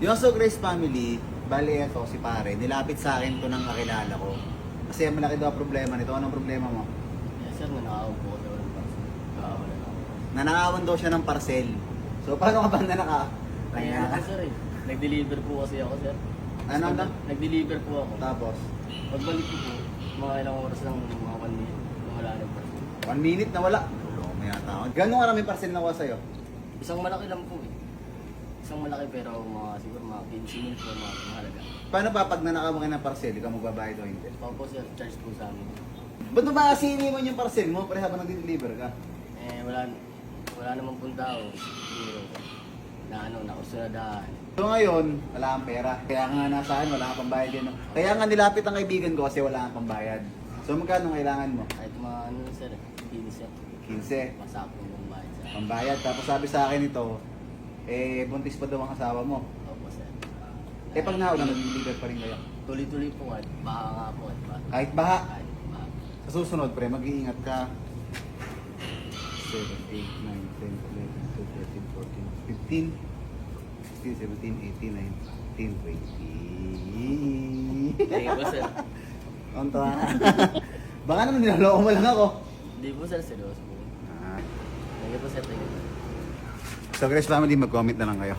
Yung So Grace family, bali ito si pare, nilapit sa akin to ng kakilala ko. Kasi malaki daw problema nito. Anong problema mo? Yes sir, nanakaw po daw ng parcel. Wala na ako. Nanakawan daw siya ng parcel. So paano ka ba nanaka? Kaya ako sir eh. Nag-deliver po kasi ako sir. Ano na? Nag-deliver po ako. Tapos, Pagbalik ko po, mga ilang oras lang, mga 1 minute, wala na yung parcel. 1 minute na wala. Loko may yata ako. Gano'ng karaming parcel nakuha sa'yo? Isang malaki lang po eh. Isang malaki pero mga siguro mga 15 minutes po mga mahalaga. Paano pa pag nanakawan ka ng parcel, ikaw magbabayad o hindi? Pag po sir, charge po sa amin. Ba't mo ba kasi iniwan yung parcel mo para habang nag-deliver ka? Eh wala namang punta ako. Siguro na nakusunadahan. So ngayon, wala kang pera. Kaya nga nasaan, wala kang pambayad yan. No? Kaya nga nilapit ang kaibigan ko kasi wala kang pambayad. So magkano kailangan mo? Kahit mga sir, 15 sir. 15. Masakong ng bahay sir. Pambayad. Tapos sabi sa akin ito, buntis pa daw ang asawa mo. Opo sir. Pag nahaw na, nag-deliver pa rin kayo. Tuloy-tuloy po kahit baka nga po at baka. Kahit baha. Kahit baha. Sa susunod, pre, mag-iingat ka. 7, 8, 9, 10, 11, 12, 13, 14, 15, 16, 17, 18, 19, 20. Thank you po sir. Onto ha. Baka naman nilaloko mo lang ako. Hindi po sir, seryoso po. Ah. Thank you po sir, thank you. So Grace family, mag-comment na lang kayo.